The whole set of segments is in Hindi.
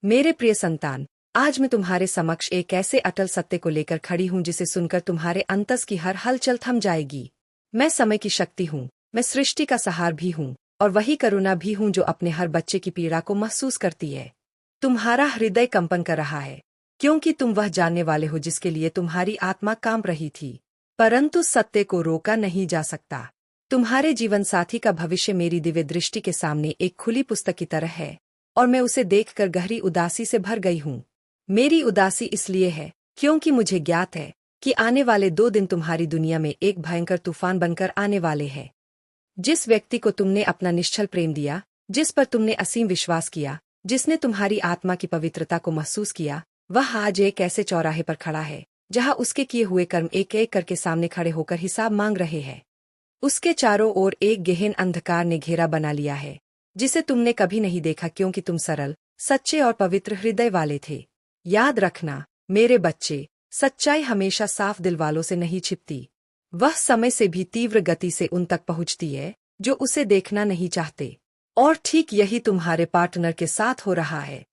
मेरे प्रिय संतान, आज मैं तुम्हारे समक्ष एक ऐसे अटल सत्य को लेकर खड़ी हूँ जिसे सुनकर तुम्हारे अंतस की हर हलचल थम जाएगी। मैं समय की शक्ति हूँ, मैं सृष्टि का सहार भी हूँ और वही करुणा भी हूँ जो अपने हर बच्चे की पीड़ा को महसूस करती है। तुम्हारा हृदय कंपन कर रहा है क्योंकि तुम वह जानने वाले हो जिसके लिए तुम्हारी आत्मा कांप रही थी, परंतु सत्य को रोका नहीं जा सकता। तुम्हारे जीवन साथी का भविष्य मेरी दिव्य दृष्टि के सामने एक खुली पुस्तक की तरह है और मैं उसे देखकर गहरी उदासी से भर गई हूँ। मेरी उदासी इसलिए है क्योंकि मुझे ज्ञात है कि आने वाले 2 दिन तुम्हारी दुनिया में एक भयंकर तूफान बनकर आने वाले हैं। जिस व्यक्ति को तुमने अपना निश्चल प्रेम दिया, जिस पर तुमने असीम विश्वास किया, जिसने तुम्हारी आत्मा की पवित्रता को महसूस किया, वह आज एक ऐसे चौराहे पर खड़ा है जहां उसके किए हुए कर्म एक एक करके सामने खड़े होकर हिसाब मांग रहे हैं। उसके चारों ओर एक गहन अंधकार ने घेरा बना लिया है जिसे तुमने कभी नहीं देखा क्योंकि तुम सरल, सच्चे और पवित्र हृदय वाले थे। याद रखना मेरे बच्चे, सच्चाई हमेशा साफ दिल वालों से नहीं छिपती। वह समय से भी तीव्र गति से उन तक पहुंचती है जो उसे देखना नहीं चाहते। और ठीक यही तुम्हारे पार्टनर के साथ हो रहा है।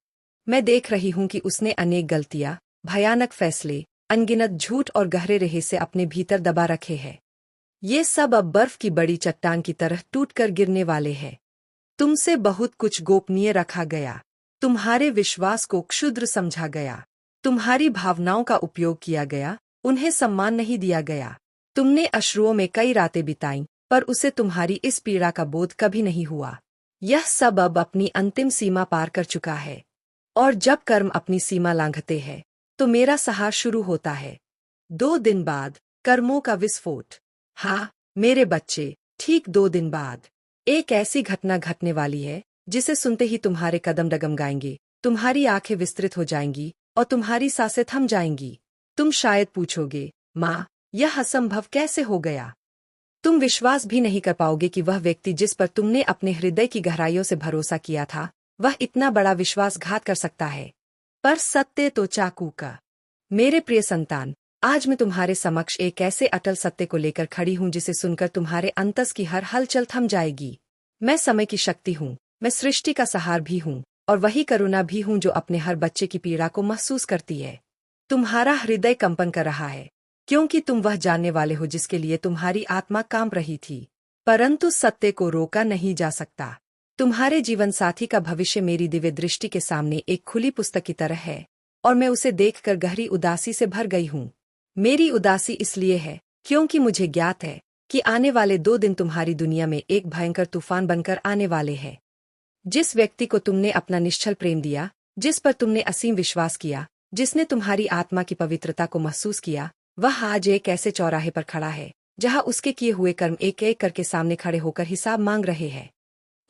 मैं देख रही हूं कि उसने अनेक गलतियां, भयानक फैसले, अनगिनत झूठ और गहरे रहस्य अपने भीतर दबा रखे हैं। ये सब अब बर्फ की बड़ी चट्टान की तरह टूटकर गिरने वाले हैं। तुमसे बहुत कुछ गोपनीय रखा गया, तुम्हारे विश्वास को क्षुद्र समझा गया, तुम्हारी भावनाओं का उपयोग किया गया, उन्हें सम्मान नहीं दिया गया। तुमने अश्रुओं में कई रातें बिताईं, पर उसे तुम्हारी इस पीड़ा का बोध कभी नहीं हुआ। यह सब अब अपनी अंतिम सीमा पार कर चुका है, और जब कर्म अपनी सीमा लांघते हैं तो मेरा सहार शुरू होता है। 2 दिन बाद कर्मों का विस्फोट। हाँ मेरे बच्चे, ठीक 2 दिन बाद एक ऐसी घटना घटने वाली है जिसे सुनते ही तुम्हारे कदम डगमगाएंगे, तुम्हारी आंखें विस्तृत हो जाएंगी और तुम्हारी सांसें थम जाएंगी। तुम शायद पूछोगे, माँ, यह असंभव कैसे हो गया? तुम विश्वास भी नहीं कर पाओगे कि वह व्यक्ति जिस पर तुमने अपने हृदय की गहराइयों से भरोसा किया था, वह इतना बड़ा विश्वासघात कर सकता है। पर सत्य तो चाकू का। मेरे प्रिय संतान, आज मैं तुम्हारे समक्ष एक ऐसे अटल सत्य को लेकर खड़ी हूँ जिसे सुनकर तुम्हारे अंतस की हर हलचल थम जाएगी। मैं समय की शक्ति हूँ, मैं सृष्टि का सहार भी हूँ और वही करुणा भी हूँ जो अपने हर बच्चे की पीड़ा को महसूस करती है। तुम्हारा हृदय कंपन कर रहा है क्योंकि तुम वह जानने वाले हो जिसके लिए तुम्हारी आत्मा कांप रही थी, परंतु सत्य को रोका नहीं जा सकता। तुम्हारे जीवन साथी का भविष्य मेरी दिव्य दृष्टि के सामने एक खुली पुस्तक की तरह है और मैं उसे देखकर गहरी उदासी से भर गई हूँ। मेरी उदासी इसलिए है क्योंकि मुझे ज्ञात है कि आने वाले 2 दिन तुम्हारी दुनिया में एक भयंकर तूफान बनकर आने वाले हैं। जिस व्यक्ति को तुमने अपना निश्चल प्रेम दिया, जिस पर तुमने असीम विश्वास किया, जिसने तुम्हारी आत्मा की पवित्रता को महसूस किया, वह आज एक ऐसे चौराहे पर खड़ा है जहां उसके किए हुए कर्म एक एक करके सामने खड़े होकर हिसाब मांग रहे हैं।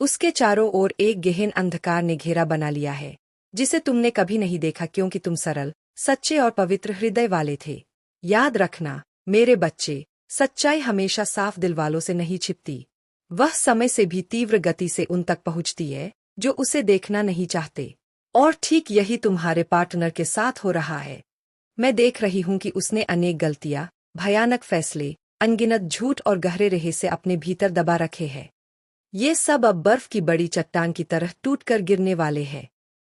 उसके चारों ओर एक गहन अंधकार ने घेरा बना लिया है जिसे तुमने कभी नहीं देखा क्योंकि तुम सरल, सच्चे और पवित्र हृदय वाले थे। याद रखना मेरे बच्चे, सच्चाई हमेशा साफ दिल वालों से नहीं छिपती। वह समय से भी तीव्र गति से उन तक पहुंचती है जो उसे देखना नहीं चाहते। और ठीक यही तुम्हारे पार्टनर के साथ हो रहा है। मैं देख रही हूं कि उसने अनेक गलतियां, भयानक फैसले, अनगिनत झूठ और गहरे रहस्य अपने भीतर दबा रखे हैं। ये सब अब बर्फ की बड़ी चट्टान की तरह टूटकर गिरने वाले हैं।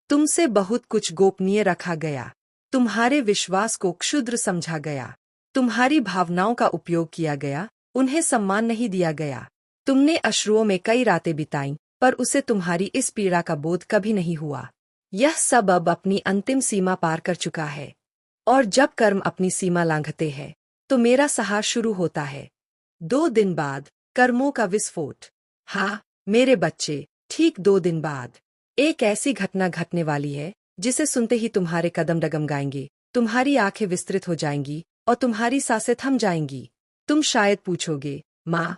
तुमसे बहुत कुछ गोपनीय रखा गया, तुम्हारे विश्वास को क्षुद्र समझा गया, तुम्हारी भावनाओं का उपयोग किया गया, उन्हें सम्मान नहीं दिया गया। तुमने अश्रुओं में कई रातें बिताईं, पर उसे तुम्हारी इस पीड़ा का बोध कभी नहीं हुआ। यह सब अब अपनी अंतिम सीमा पार कर चुका है, और जब कर्म अपनी सीमा लांघते हैं तो मेरा सहार शुरू होता है। 2 दिन बाद कर्मों का विस्फोट। हाँ मेरे बच्चे, ठीक 2 दिन बाद एक ऐसी घटना घटने वाली है जिसे सुनते ही तुम्हारे कदम डगमगाएंगे, तुम्हारी आंखें विस्तृत हो जाएंगी और तुम्हारी सांसें थम जाएंगी। तुम शायद पूछोगे, माँ,